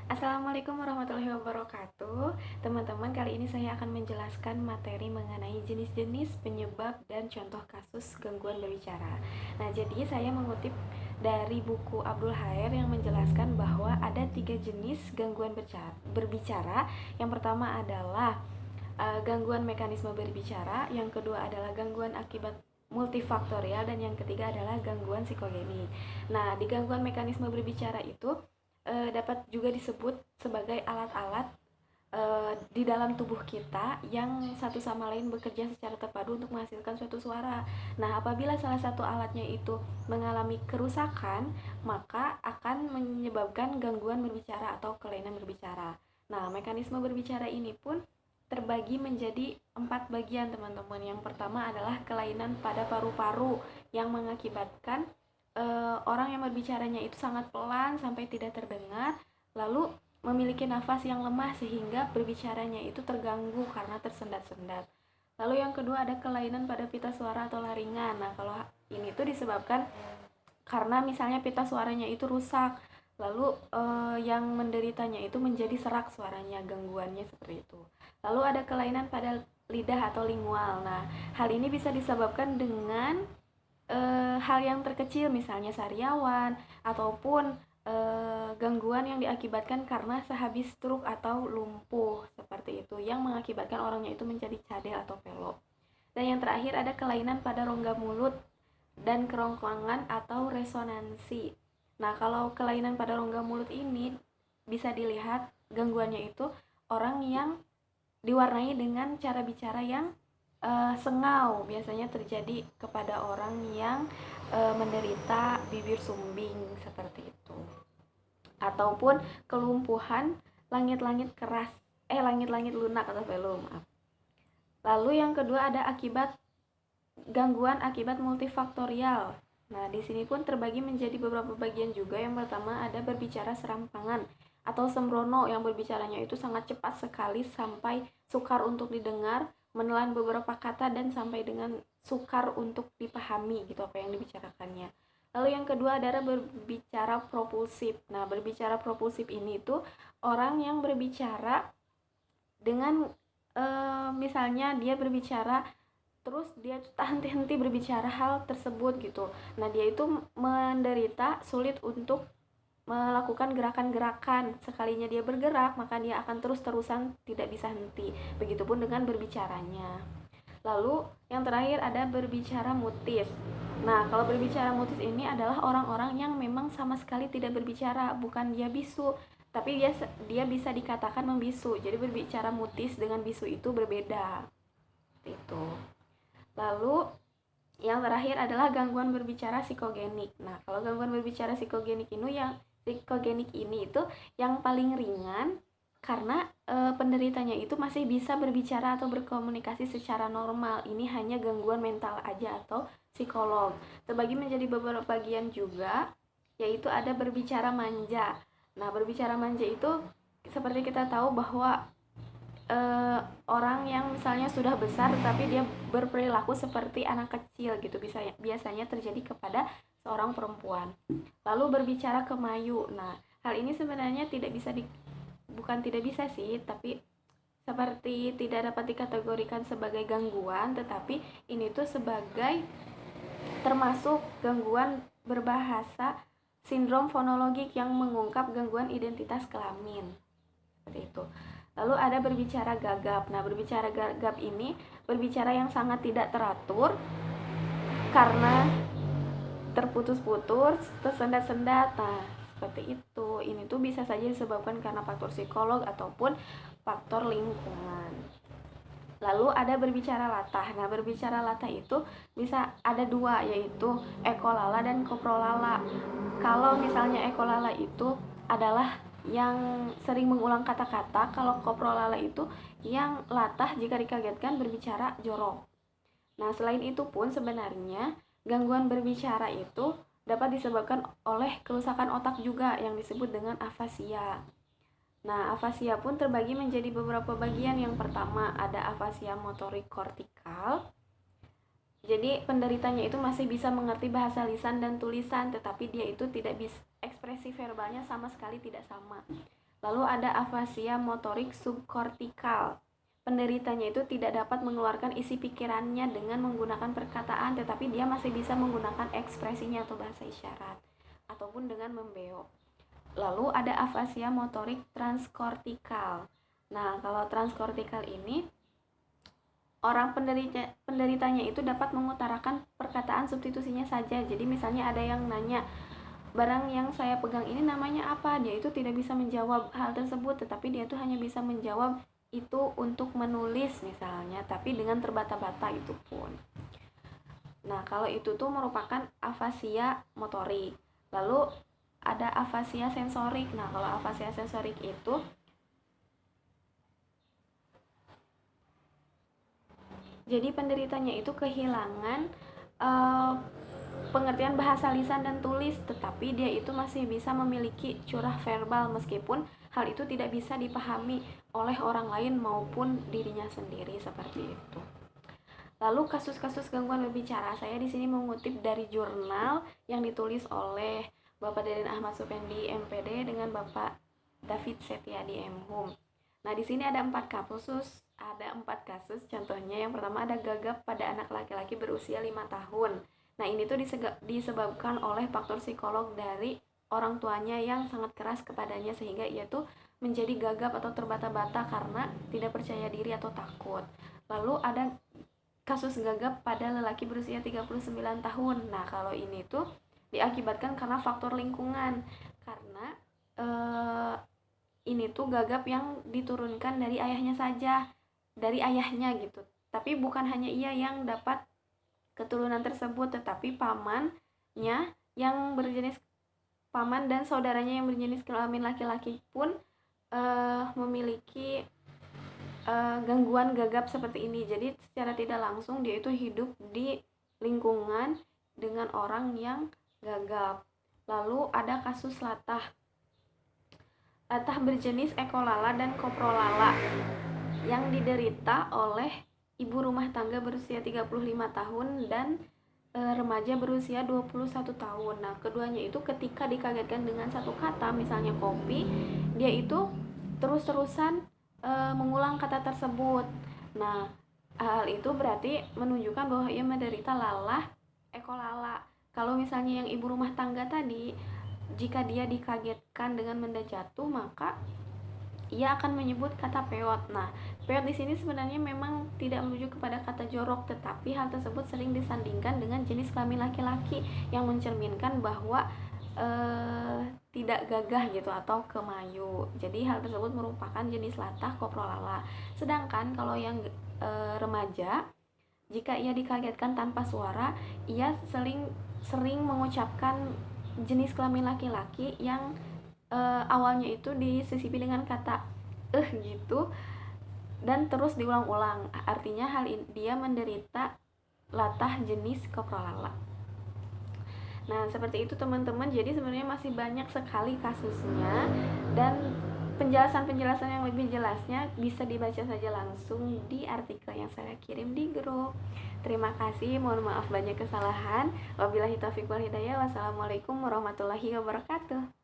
Assalamualaikum warahmatullahi wabarakatuh. Teman-teman, kali ini saya akan menjelaskan materi mengenai jenis-jenis penyebab dan contoh kasus gangguan berbicara. Nah, jadi saya mengutip dari buku Abdul Haer yang menjelaskan bahwa ada 3 jenis gangguan berbicara. Yang pertama adalah gangguan mekanisme berbicara, yang kedua adalah gangguan akibat multifaktorial, dan yang ketiga adalah gangguan psikogenik. Nah, di gangguan mekanisme berbicara itu dapat juga disebut sebagai alat-alat di dalam tubuh kita yang satu sama lain bekerja secara terpadu untuk menghasilkan suatu suara. Nah, apabila salah satu alatnya itu mengalami kerusakan, maka akan menyebabkan gangguan berbicara atau kelainan berbicara. Nah, mekanisme berbicara ini pun terbagi menjadi 4 bagian, teman-teman. Yang pertama adalah kelainan pada paru-paru yang mengakibatkan orang yang berbicaranya itu sangat pelan sampai tidak terdengar, lalu memiliki nafas yang lemah sehingga berbicaranya itu terganggu karena tersendat-sendat. Lalu yang kedua ada kelainan pada pita suara atau laringan. Nah, kalau ini tuh disebabkan karena misalnya pita suaranya itu rusak, lalu yang menderitanya itu menjadi serak suaranya, gangguannya seperti itu. Lalu ada kelainan pada lidah atau lingual. Nah, hal ini bisa disebabkan dengan hal yang terkecil, misalnya sariawan ataupun gangguan yang diakibatkan karena sehabis stroke atau lumpuh seperti itu, yang mengakibatkan orangnya itu menjadi cadel atau pelok. Dan yang terakhir ada kelainan pada rongga mulut dan kerongkongan atau resonansi. Nah, kalau kelainan pada rongga mulut ini bisa dilihat gangguannya itu orang yang diwarnai dengan cara bicara yang sengau, biasanya terjadi kepada orang yang menderita bibir sumbing seperti itu, ataupun kelumpuhan langit-langit keras, langit-langit lunak atau velum, maaf. Lalu yang kedua ada gangguan akibat multifaktorial. Nah, di sini pun terbagi menjadi beberapa bagian juga. Yang pertama ada berbicara serampangan atau sembrono, yang berbicaranya itu sangat cepat sekali sampai sukar untuk didengar, menelan beberapa kata dan sampai dengan sukar untuk dipahami gitu apa yang dibicarakannya. Lalu yang kedua adalah berbicara propulsif. Nah, berbicara propulsif ini itu orang yang berbicara dengan misalnya dia berbicara terus dia tuh tak henti-henti berbicara hal tersebut gitu. Nah, dia itu menderita sulit untuk melakukan gerakan-gerakan. Sekalinya dia bergerak, maka dia akan terus-terusan tidak bisa henti. Begitupun dengan berbicaranya. Lalu yang terakhir ada berbicara mutis. Nah, kalau berbicara mutis ini adalah orang-orang yang memang sama sekali tidak berbicara, bukan dia bisu, tapi dia bisa dikatakan membisu. Jadi berbicara mutis dengan bisu itu berbeda. Seperti itu. Lalu yang terakhir adalah gangguan berbicara psikogenik. Nah, kalau gangguan berbicara psikogenik ini itu yang paling ringan karena penderitanya itu masih bisa berbicara atau berkomunikasi secara normal. Ini hanya gangguan mental aja atau psikolog. Terbagi menjadi beberapa bagian juga, yaitu ada berbicara manja. Nah, berbicara manja itu seperti kita tahu bahwa orang yang misalnya sudah besar tetapi dia berperilaku seperti anak kecil gitu, biasanya terjadi kepada seorang perempuan. Lalu berbicara kemayu. Nah, hal ini sebenarnya bukan tidak bisa sih, tapi seperti tidak dapat dikategorikan sebagai gangguan, tetapi ini tuh sebagai termasuk gangguan berbahasa sindrom fonologik yang mengungkap gangguan identitas kelamin. Seperti itu. Lalu ada berbicara gagap. Nah, berbicara gagap ini berbicara yang sangat tidak teratur karena terputus-putus, tersendat-sendat. Nah, seperti itu. Ini tuh bisa saja disebabkan karena faktor psikolog ataupun faktor lingkungan. Lalu ada berbicara latah. Nah, berbicara latah itu bisa ada dua, yaitu ekolala dan koprolala. Kalau misalnya ekolala itu adalah yang sering mengulang kata-kata, kalau koprolala itu yang latah jika dikagetkan berbicara jorok. Nah, selain itu pun sebenarnya gangguan berbicara itu dapat disebabkan oleh kerusakan otak juga yang disebut dengan afasia. Nah, afasia pun terbagi menjadi beberapa bagian. Yang pertama ada afasia motorik kortikal. Jadi penderitanya itu masih bisa mengerti bahasa lisan dan tulisan, tetapi dia itu tidak bisa, ekspresi verbalnya sama sekali tidak sama. Lalu ada afasia motorik subkortikal. Penderitanya itu tidak dapat mengeluarkan isi pikirannya dengan menggunakan perkataan, tetapi dia masih bisa menggunakan ekspresinya atau bahasa isyarat, ataupun dengan membeok. Lalu ada afasia motorik transkortikal. Nah, kalau transkortikal ini orang penderitanya itu dapat mengutarakan perkataan substitusinya saja. Jadi misalnya ada yang nanya, barang yang saya pegang ini namanya apa? Dia itu tidak bisa menjawab hal tersebut, tetapi dia tuh hanya bisa menjawab itu untuk menulis misalnya, tapi dengan terbata-bata itu pun. Nah, kalau itu tuh merupakan afasia motorik. Lalu ada afasia sensorik. Nah, kalau afasia sensorik itu jadi penderitanya itu kehilangan pengertian bahasa lisan dan tulis, tetapi dia itu masih bisa memiliki curah verbal meskipun hal itu tidak bisa dipahami oleh orang lain maupun dirinya sendiri seperti itu. Lalu kasus-kasus gangguan berbicara, saya di sini mengutip dari jurnal yang ditulis oleh Bapak Deden Ahmad Supendi MPD dengan Bapak David Setiadi M.Hum. Nah, di sini ada 4 kasus. Contohnya yang pertama ada gagap pada anak laki-laki berusia 5 tahun. Nah, ini tuh disebabkan oleh faktor psikolog dari orang tuanya yang sangat keras kepadanya sehingga ia tuh menjadi gagap atau terbata-bata karena tidak percaya diri atau takut. Lalu ada kasus gagap pada lelaki berusia 39 tahun. Nah, kalau ini tuh diakibatkan karena faktor lingkungan. Karena ini tuh gagap yang diturunkan dari ayahnya saja, dari ayahnya gitu. Tapi bukan hanya ia yang dapat keturunan tersebut, tetapi pamannya yang berjenis paman dan saudaranya yang berjenis kelamin laki-laki pun memiliki gangguan gagap seperti ini. Jadi secara tidak langsung dia itu hidup di lingkungan dengan orang yang gagap. Lalu ada kasus latah berjenis ekolala dan koprolala yang diderita oleh ibu rumah tangga berusia 35 tahun dan remaja berusia 21 tahun. Nah, keduanya itu ketika dikagetkan dengan satu kata, misalnya kopi, dia itu terus-terusan mengulang kata tersebut. Nah, hal itu berarti menunjukkan bahwa ia menderita lalah ekolala. Kalau misalnya yang ibu rumah tangga tadi, jika dia dikagetkan dengan benda jatuh, maka ia akan menyebut kata peot. Nah, peot di sini sebenarnya memang tidak merujuk kepada kata jorok, tetapi hal tersebut sering disandingkan dengan jenis kelamin laki-laki yang mencerminkan bahwa tidak gagah gitu atau kemayu. Jadi hal tersebut merupakan jenis latah koprolala. Sedangkan kalau yang remaja, jika ia dikagetkan tanpa suara, ia sering mengucapkan jenis kelamin laki-laki yang awalnya itu disisipi dengan kata gitu dan terus diulang-ulang. Artinya hal ini dia menderita latah jenis koprolala. Nah, seperti itu teman-teman. Jadi sebenarnya masih banyak sekali kasusnya dan penjelasan-penjelasan yang lebih jelasnya bisa dibaca saja langsung di artikel yang saya kirim di grup. Terima kasih, mohon maaf banyak kesalahan. Wabillahi taufiq wal hidayah. Wassalamualaikum warahmatullahi wabarakatuh.